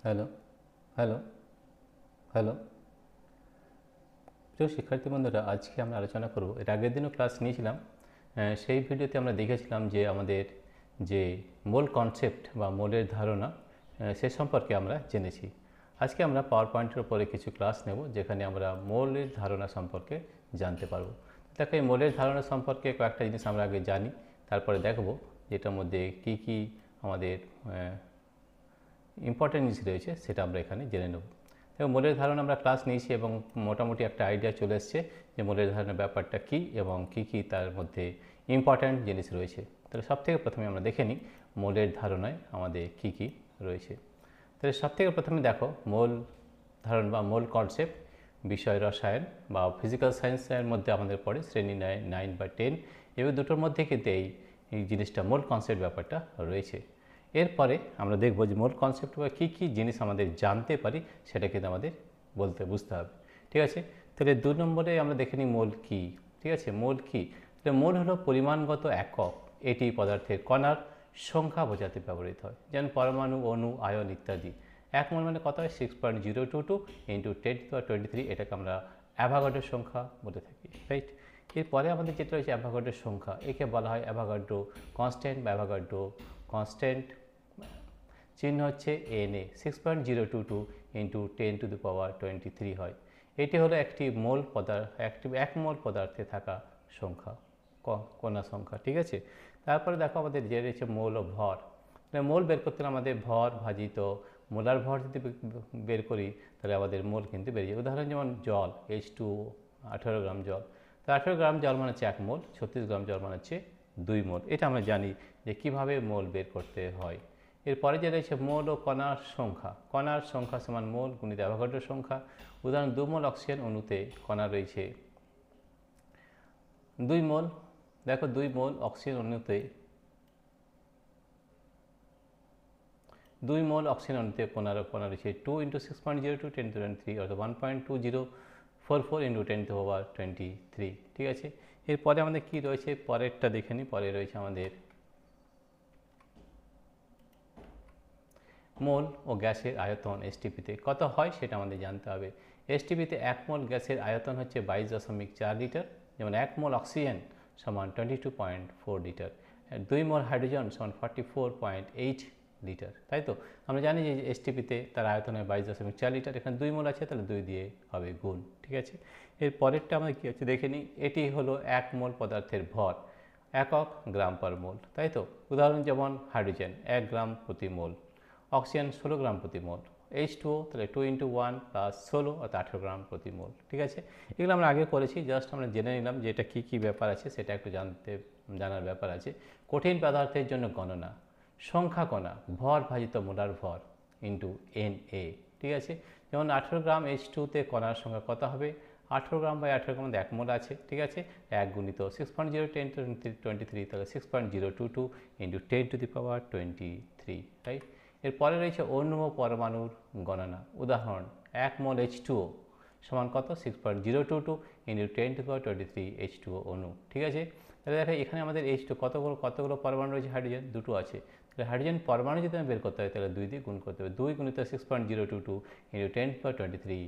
Hello, hello, hello. প্রিয় শিক্ষার্থী বন্ধুরা, আজকে আমরা আলোচনা করব, এর আগের দিনও ক্লাস নিয়েছিলাম। সেই ভিডিওতে আমরা দেখেছিলাম যে আমাদের যে মূল কনসেপ্ট বা মূলের ধারণা সে সম্পর্কে আমরা জেনেছি। আজকে আমরা পাওয়ার পয়েন্টের উপরে কিছু ক্লাস নেব, যেখানে আমরা মৌলের ধারণা সম্পর্কে জানতে পারবো। দেখো, এই মৌলের ধারণা সম্পর্কে কয়েকটা জিনিস আমরা আগে জানি, তারপরে দেখব যেটার মধ্যে কি কি আমাদের ইম্পর্টেন্ট জিনিস রয়েছে সেটা আমরা এখানে জেনে নেব। এবং মৌলের ধারণা আমরা ক্লাস নিয়েছি এবং মোটামুটি একটা আইডিয়া চলে এসছে যে মৌলের ধারণার ব্যাপারটা কী এবং কী কী তার মধ্যে ইম্পর্ট্যান্ট জিনিস রয়েছে। তাহলে সবথেকে প্রথমে আমরা দেখে নিই মৌলের ধারণায় আমাদের কী কী রয়েছে। তাহলে সবথেকে প্রথমে দেখো, মৌল ধারণ বা মৌল কনসেপ্ট বিষয় রসায়ন বা ফিজিক্যাল সায়েন্সের মধ্যে আমাদের পড়ে শ্রেণী 9 বা 10, এবং দুটোর মধ্যে কিন্তু এই জিনিসটা মৌল কনসেপ্ট ব্যাপারটা রয়েছে। এরপরে আমরা দেখব যে মূল কনসেপ্ট বা কী কী জিনিস আমাদের জানতে পারি সেটা কিন্তু আমাদের বুঝতে হবে। ঠিক আছে, তাহলে 2 নম্বরে আমরা দেখে নিই মূল কী। ঠিক আছে, মূল কী? তাহলে মূল হলো পরিমাণগত একক, এটি পদার্থের কণার সংখ্যা বোঝাতে ব্যবহৃত হয়, যেমন পরমাণু, অণু, আয়ন ইত্যাদি। এক মোল মানে কত হয়? 6.022 ইন্টু 10⁻23, এটাকে আমরা অ্যাভোগাড্রোর সংখ্যা বলে থাকি, রাইট? এরপরে আমাদের যেটা রয়েছে অ্যাভোগাড্রোর সংখ্যা, একে বলা হয় অ্যাভোগাড্রো কনস্ট্যান্ট বা অ্যাভোগাড্রো কনস্ট্যান্ট, চিহ্ন হচ্ছে Na। 6.022 ইন্টু 10⁻23 হয়। এটি হলো একটি মোল পদার্থ, এক মোল পদার্থে থাকা সংখ্যা, কণা সংখ্যা। ঠিক আছে, তারপরে দেখো আমাদের যে রয়েছে মৌল ও ভর। মোল বের করতে হলে আমাদের ভর ভাজিত মোলার ভর যদি বের করি তাহলে আমাদের মোল কিন্তু বেরিয়ে যায়। উদাহরণ যেমন জল, H2O, 18 গ্রাম জল। তো 18 গ্রাম জল মানে হচ্ছে 1 মোল, 36 গ্রাম জল মানে হচ্ছে 2 মোল। এটা আমরা জানি যে কীভাবে মোল বের করতে হয়। এরপরে যে রয়েছে মোল ও কণার সংখ্যা। কণার সংখ্যা সমান মোল গুণিত অ্যাভোগাড্রোর সংখ্যা। উদাহরণ 2 মোল অক্সিজেন অণুতে কণা রয়েছে 2 মোল। দেখো, 2 মোল অক্সিজেন অণুতে 2 মোল অক্সিজেন অণুতে কণা রয়েছে 2 ইন্টু 6.02 10⁻³ অর্থাৎ 1.2044 ইন্টু 10⁻23। ঠিক আছে, এরপরে আমাদের কি রয়েছে পরেরটা দেখে নিই। পরে রয়েছে আমাদের মোল ও গ্যাসের আয়তন এসটিপিতে কত হয় সেটা আমাদের জানতে হবে। এসটিপিতে 1 মোল গ্যাসের আয়তন হচ্ছে 22.4 লিটার, যেমন 1 মোল অক্সিজেন সমান 22.4 লিটার, 2 মোল হাইড্রোজেন সমান 44.8 লিটার। তাই তো আমরা জানি যে এসটিপিতে তার আয়তন হয় 22.4 লিটার, এখানে 2 মোল আছে তাহলে 2 দিয়ে হবে গুণ। ঠিক আছে, এর পরেরটা আমাদের কী হচ্ছে দেখে নিই। এটি হলো 1 মোল পদার্থের ভর, একক গ্রাম পার মোল। তাই তো, উদাহরণ যেমন হাইড্রোজেন 1 গ্রাম প্রতি মোল, অক্সিজেন 16 গ্রাম প্রতি মোল, H2O তাহলে 2 ইন্টু 1 প্লাস 16 অর্থাৎ 18 গ্রাম প্রতি মোল। ঠিক আছে, এগুলো আমরা আগে করেছি, জাস্ট আমরা জেনে নিলাম যে এটা কী কী ব্যাপার আছে সেটা একটু জানার ব্যাপার আছে। কঠিন পদার্থের জন্য গণনা, সংখ্যা কণা, ভর ভাজিত মোলার ভর ইন্টু Na। ঠিক আছে, যেমন 18 গ্রাম H2তে কণার সংখ্যা কত হবে? 18 গ্রাম বাই 18 গ্রাম 1 মোল আছে। ঠিক আছে, 1 গুণিত 6.010⁻23 তাহলে 6.022 ইন্টু 10⁻23, রাইট? এরপরে রয়েছে অণু ও পরমাণুর গণনা। উদাহরণ 1 মোল H2O সমান কত? 6.022 ইন্টু 10⁻23 H2O অণু। ঠিক আছে, তাহলে দেখো এখানে আমাদের H2 কতগুলো পরমাণু রয়েছে? হাইড্রোজেন 2টো আছে, তাহলে হাইড্রোজেন পরমাণু যদি আমি বের করতে হয় তাহলে 2 দিয়ে গুণ করতে হবে, 2 গুণিত 6.022 ইন্টু 10⁻23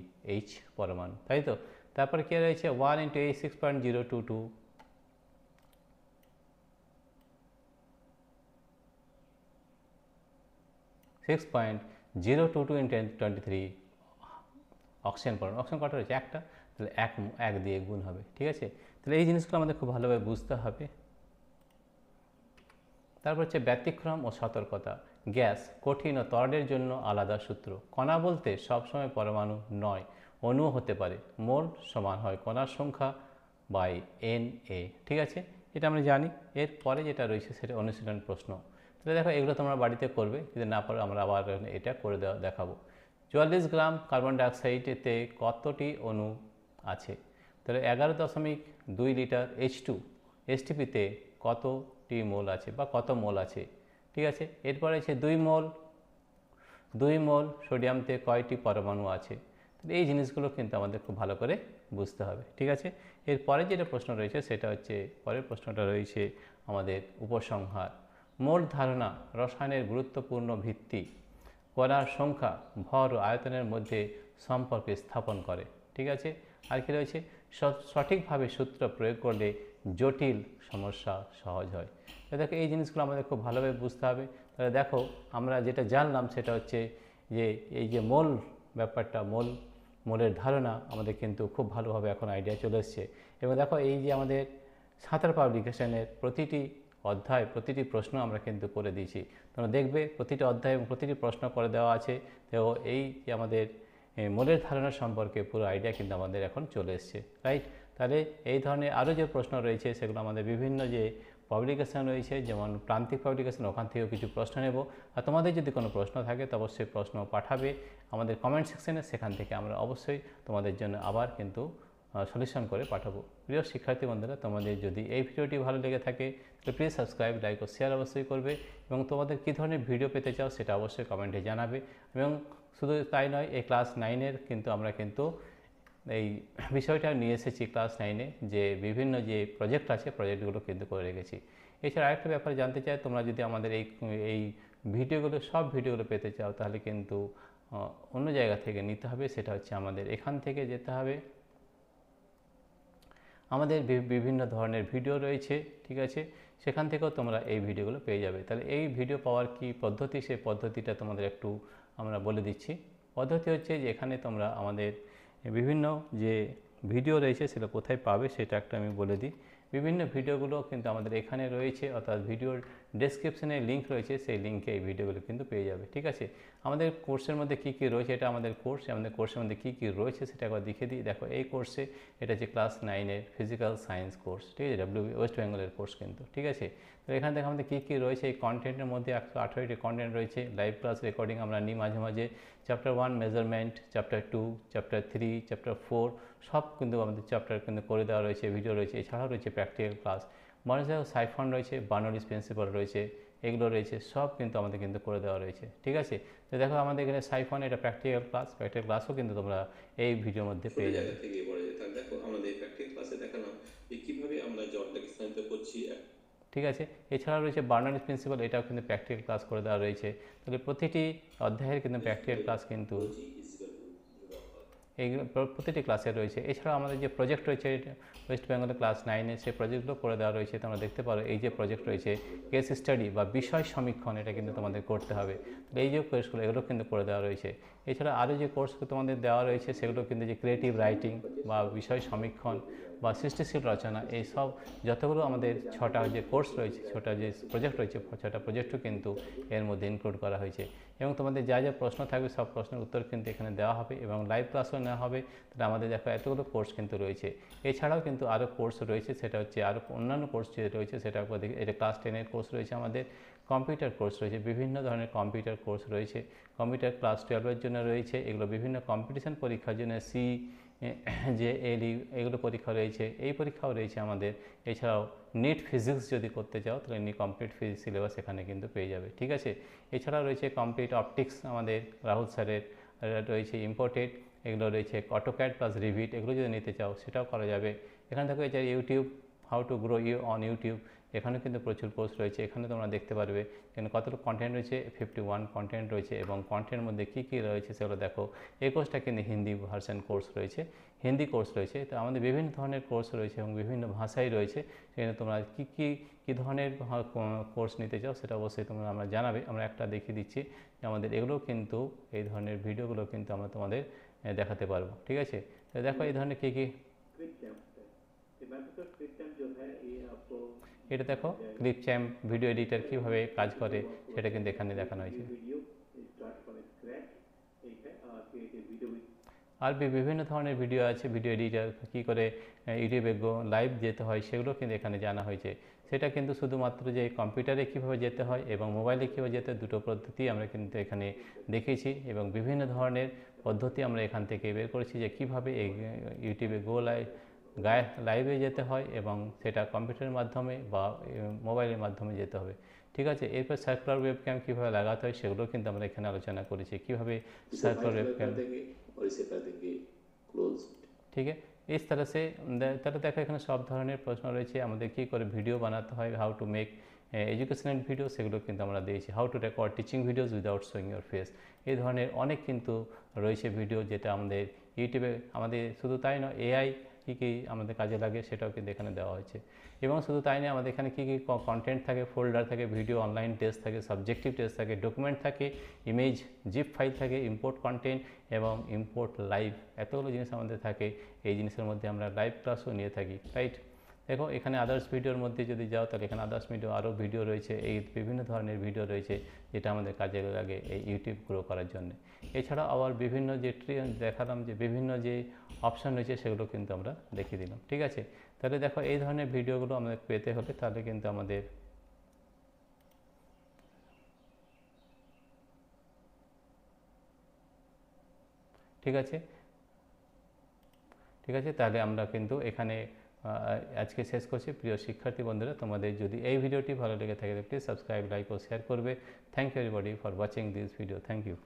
H পরমাণু। তাই তো, তারপরে কী রয়েছে 1 ইন্টু এই 6.022 6.022 ইন্টু 10⁻23 অক্সিজেন পরমাণু। অক্সিজেন কটা রয়েছে? একটা, তাহলে এক দিয়ে গুণ হবে। ঠিক আছে, তাহলে এই জিনিসগুলো আমাদের খুব ভালোভাবে বুঝতে হবে। তারপর হচ্ছে ব্যতিক্রম ও সতর্কতা। গ্যাস, কঠিন ও তরলের জন্য আলাদা সূত্র। কণা বলতে সবসময় পরমাণু নয়, অণুও হতে পারে। মোল সমান হয় কণার সংখ্যা বাই Na। ঠিক আছে, এটা আমরা জানি। এরপরে যেটা রয়েছে সেটা অনুশীলন প্রশ্ন। তাহলে দেখো, এগুলো তোমরা বাড়িতে করবে, যদি না পারো আমরা আবার এটা করে দেখাবো। 44 গ্রাম কার্বন ডাইঅক্সাইডেতে কতটি অণু আছে? তাহলে 11.2 লিটার H2 এসটিপিতে কতটি মোল আছে বা কত মোল আছে? ঠিক আছে, এরপরে আছে 2 মোল সোডিয়ামতে কয়টি পরমাণু আছে? এই জিনিসগুলো কিন্তু আমাদের খুব ভালো করে বুঝতে হবে। ঠিক আছে, এরপরে যেটা প্রশ্ন রয়েছে সেটা হচ্ছে, পরের প্রশ্নটা রয়েছে আমাদের উপসংহার। মোল ধারণা রসায়নের গুরুত্বপূর্ণ ভিত্তি। কণার সংখ্যা, ভর ও আয়তনের মধ্যে সম্পর্ক স্থাপন করে। ঠিক আছে, আর কি রয়েছে, সঠিকভাবে সূত্র প্রয়োগ করলে জটিল সমস্যা সহজ হয়। তো দেখো এই জিনিসগুলো আমাদের খুব ভালোভাবে বুঝতে হবে। তাহলে দেখো আমরা যেটা জানলাম সেটা হচ্ছে যে এই যে মোল ব্যাপারটা, মোলের ধারণা আমাদের কিন্তু খুব ভালোভাবে এখন আইডিয়া চলে এসছে। এবং দেখো এই যে আমাদের সাঁতার পাবলিকেশনের প্রতিটি অধ্যায়, প্রতিটি প্রশ্ন আমরা কিন্তু করে দিয়েছি। তোমরা দেখবে প্রতিটি অধ্যায় এবং প্রতিটি প্রশ্ন করে দেওয়া আছে। তো এই যে আমাদের মোলের ধারণা সম্পর্কে পুরো আইডিয়া কিন্তু আমাদের এখন চলে এসছে, রাইট। তাহলে এই ধরনের আরও যে প্রশ্ন রয়েছে সেগুলো আমাদের বিভিন্ন যে পাবলিকেশান রয়েছে, যেমন প্রান্তিক পাবলিকেশান, ওখান থেকেও কিছু প্রশ্ন নেব। আর তোমাদের যদি কোনো প্রশ্ন থাকে তো অবশ্যই প্রশ্ন পাঠাবে আমাদের কমেন্ট সেকশনে, সেখান থেকে আমরা অবশ্যই তোমাদের জন্য আবার কিন্তু সলিউশন করে পাঠাবো। প্রিয় শিক্ষার্থী বন্ধুরা, তোমাদের যদি এই ভিডিওটি ভালো লেগে থাকে তাহলে প্লিজ সাবস্ক্রাইব, লাইক ও শেয়ার অবশ্যই করবে এবং তোমাদের কী ধরনের ভিডিও পেতে চাও সেটা অবশ্যই কমেন্টে জানাবে। এবং শুধু তাই নয়, এই ক্লাস 9-এর কিন্তু আমরা কিন্তু এই বিষয়টা নিয়ে এসেছি ক্লাস 9-এ, যে বিভিন্ন যে প্রজেক্ট আছে প্রজেক্টগুলো কিন্তু করে রেখেছি। এছাড়া আরেকটা ব্যাপার জানতে চাই, তোমরা যদি আমাদের এই ভিডিওগুলো, সব ভিডিওগুলো পেতে চাও তাহলে কিন্তু অন্য জায়গা থেকে নিতে হবে। সেটা হচ্ছে আমাদের এখান থেকে যেতে হবে, আমাদের বিভিন্ন ধরনের ভিডিও রয়েছে, ঠিক আছে, সেখান থেকেও তোমরা এই ভিডিওগুলো পেয়ে যাবে। তাহলে এই ভিডিও পাওয়ার কি পদ্ধতি, সেই পদ্ধতিটা তোমাদের একটু আমরা বলে দিচ্ছি। পদ্ধতি হচ্ছে যে এখানে তোমরা আমাদের বিভিন্ন যে ভিডিও রয়েছে সেটা কোথায় পাবে সেটা একটা আমি বলে দিই। বিভিন্ন ভিডিওগুলো কিন্তু আমাদের এখানে রয়েছে, অর্থাৎ ভিডিওর ডেসক্রিপশনে লিঙ্ক রয়েছে, সেই লিঙ্কে এই ভিডিওগুলো কিন্তু পেয়ে যাবে। ঠিক আছে, আমাদের কোর্সের মধ্যে কী কী রয়েছে, এটা আমাদের কোর্স, আমাদের কোর্সের মধ্যে কী কী রয়েছে সেটা একবার দেখিয়ে দিই। দেখো এই কোর্সে এটা হচ্ছে ক্লাস 9-এর ফিজিক্যাল সায়েন্স কোর্স, ঠিক আছে, ওয়েস্ট বেঙ্গলের কোর্স কিন্তু, ঠিক আছে। তো এখানে দেখো আমাদের কী কী রয়েছে, এই কন্টেন্টের মধ্যে 118টি কন্টেন্ট রয়েছে। লাইভ ক্লাস রেকর্ডিং আমরা নিই মাঝে মাঝে। Chapter 1 measurement, chapter 2, chapter 3, chapter 4 সব কিন্তু আমাদের চ্যাপ্টার কিন্তু করে দেওয়া রয়েছে, ভিডিও রয়েছে। এছাড়াও রয়েছে প্র্যাকটিক্যাল ক্লাস, মানুষের সাইফন রয়েছে, বার্নোলিস প্রিন্সিপাল রয়েছে, এগুলো রয়েছে, সব কিন্তু আমাদের কিন্তু করে দেওয়া রয়েছে। ঠিক আছে, তো দেখো আমাদের এখানে সাইফন, এটা প্র্যাকটিক্যাল ক্লাসও কিন্তু তোমরা এই ভিডিওর মধ্যে পেয়ে যাবে। দেখো আমাদের প্র্যাকটিক্যাল ক্লাসে দেখালাম যে কিভাবে আমরা জলটাকে স্থানান্তরিত করছি। ঠিক আছে, এছাড়াও রয়েছে বার্নোলিস প্রিন্সিপাল, এটাও কিন্তু প্র্যাকটিক্যাল ক্লাস করে দেওয়া রয়েছে। তাহলে প্রতিটি অধ্যায়ের কিন্তু প্র্যাকটিক্যাল ক্লাস কিন্তু এইগুলো প্রতিটি ক্লাসে রয়েছে। এছাড়াও আমাদের যে প্রজেক্ট রয়েছে ওয়েস্ট বেঙ্গলের ক্লাস 9-এ, সেই প্রজেক্টগুলো করে দেওয়া রয়েছে। তোমরা দেখতে পারো এই যে প্রজেক্ট রয়েছে কেস স্টাডি বা বিষয় সমীক্ষণ, এটা কিন্তু তোমাদের করতে হবে। এই যে কোর্সগুলো এগুলো কিন্তু করে দেওয়া রয়েছে। এছাড়া আরও যে কোর্সগুলো তোমাদের দেওয়া রয়েছে সেগুলো কিন্তু যে ক্রিয়েটিভ রাইটিং বা বিষয় সমীক্ষণ বা সৃষ্টিশীল রচনা, এই সব যতগুলো আমাদের 6টা যে কোর্স রয়েছে, 6টা যে প্রজেক্ট রয়েছে, 6টা প্রজেক্টও কিন্তু এর মধ্যে ইনক্লুড করা হয়েছে। এবং তোমাদের যা যা প্রশ্ন থাকবে সব প্রশ্নের উত্তর কিন্তু এখানে দেওয়া হবে এবং লাইভ ক্লাসও নেওয়া হবে। তাহলে আমাদের দেখো এতগুলো কোর্স কিন্তু রয়েছে। এছাড়াও কিন্তু আরও কোর্স রয়েছে, সেটা হচ্ছে আরও অন্যান্য কোর্স যে রয়েছে সেটা দেখি। এটা ক্লাস 10-এর কোর্স রয়েছে, আমাদের কম্পিউটার কোর্স রয়েছে, বিভিন্ন ধরনের কম্পিউটার কোর্স রয়েছে। কম্পিউটার ক্লাস 12-এর জন্য রয়েছে, এগুলো বিভিন্ন কম্পিটিশন পরীক্ষার জন্য CJEE এগুলো পরীক্ষা রয়েছে, এই পরীক্ষাও রয়েছে আমাদের। এছাড়াও নেট ফিজিক্স যদি করতে চাও তাহলে কমপ্লিট ফিজিক্স সিলেবাস এখানে কিন্তু পেয়ে যাবে। ঠিক আছে, এছাড়াও রয়েছে কমপ্লিট অপটিক্স, আমাদের রাহুল স্যারের রয়েছে ইম্পোর্টেড, এগুলো রয়েছে অটোক্যাড প্লাস রিভিট, এগুলো যদি নিতে চাও সেটাও করা যাবে। এখানে থেকে এছাড়া YouTube, how to grow on YouTube, এখানেও কিন্তু প্রচুর কোর্স রয়েছে। এখানে তোমরা দেখতে পারবে এখানে কতটা কন্টেন্ট রয়েছে, 51 কন্টেন্ট রয়েছে এবং কন্টেন্টের মধ্যে কী কী রয়েছে সেগুলো দেখো। এই কোর্সটা কিন্তু হিন্দি ভার্সন কোর্স রয়েছে, হিন্দি কোর্স রয়েছে। তো আমাদের বিভিন্ন ধরনের কোর্স রয়েছে এবং বিভিন্ন ভাষাই রয়েছে। সেখানে তোমরা কী ধরনের কোর্স নিতে চাও সেটা অবশ্যই তোমরা আমরা জানাবে। আমরা একটা দেখিয়ে দিচ্ছি যে আমাদের এগুলো কিন্তু এই ধরনের ভিডিওগুলো কিন্তু আমরা তোমাদের দেখাতে পারবো। ঠিক আছে, তো দেখো এই ধরনের কী কী, এটা দেখো ক্লিপচ্যাম্প ভিডিও এডিটর কীভাবে কাজ করে সেটা কিন্তু এখানে দেখানো হয়েছে। আর বিভিন্ন ধরনের ভিডিও আছে, ভিডিও এডিটর কী করে ইউটিউবে লাইভ যেতে হয় সেগুলো কিন্তু এখানে জানা হয়েছে। সেটা কিন্তু শুধুমাত্র যে কম্পিউটারে কীভাবে যেতে হয় এবং মোবাইলে কীভাবে যেতে হয়, দুটো পদ্ধতি আমরা কিন্তু এখানে দেখিয়েছি এবং বিভিন্ন ধরনের পদ্ধতি আমরা এখান থেকে বের করেছি যে কীভাবে এই ইউটিউবে লাইভে যেতে হয় এবং সেটা কম্পিউটারের মাধ্যমে বা মোবাইলের মাধ্যমে যেতে হবে। ঠিক আছে, এরপর সার্কুলার ওয়েবক্যাম কীভাবে লাগাতে হয় সেগুলো কিন্তু আমরা এখানে আলোচনা করেছি, কীভাবে সার্কুলার ওয়েবক্যাম। ঠিক আছে, इस तरह से তাহলে দেখো এখানে সব ধরনের প্রশ্ন রয়েছে। আমাদের কী করে ভিডিও বানাতে হয়, how to make educational video, সেগুলো কিন্তু আমরা দিয়েছি। How to record teaching videos without showing your face, এই ধরনের অনেক কিন্তু রয়েছে ভিডিও, যেটা আমাদের ইউটিউবে, আমাদের শুধু তাই নয়, এআই কী কী আমাদের কাজে লাগে সেটাও কিন্তু এখানে দেওয়া হয়েছে। এবং শুধু তাই নয়, আমাদের এখানে কী কী কন্টেন্ট থাকে, ফোল্ডার থাকে, ভিডিও অনলাইন টেস্ট থাকে, সাবজেক্টিভ টেস্ট থাকে, ডকুমেন্ট থাকে, ইমেজ জিপ ফাইল থাকে, ইম্পোর্ট কন্টেন্ট এবং ইম্পোর্ট লাইভ, এতগুলো জিনিস আমাদের থাকে। এই জিনিসের মধ্যে আমরা লাইভ ক্লাসও নিয়ে থাকি, রাইট। দেখো এখানে আদার্স ভিডিওর মধ্যে যদি যাও, তাহলে এখানে আদার্স ভিডিও আরও ভিডিও রয়েছে, এই বিভিন্ন ধরনের ভিডিও রয়েছে যেটা আমাদের কাজে লাগে এই ইউটিউব গ্রো করার জন্য। এছাড়াও আবার বিভিন্ন যে দেখালাম যে বিভিন্ন যে অপশান রয়েছে সেগুলো কিন্তু আমরা দেখিয়ে দিলাম, ঠিক আছে। তাহলে দেখো এই ধরনের ভিডিওগুলো আমাদের পেতে হলে তাহলে কিন্তু আমাদের ঠিক আছে, ঠিক আছে। তাহলে আমরা কিন্তু এখানে আজকে শেষ করছি। প্রিয় শিক্ষার্থী বন্ধুরা, তোমাদের যদি এই ভিডিওটি ভালো লেগে থাকে প্লিজ সাবস্ক্রাইব, লাইক ও শেয়ার করবে। Thank you everybody for watching this video. Thank you.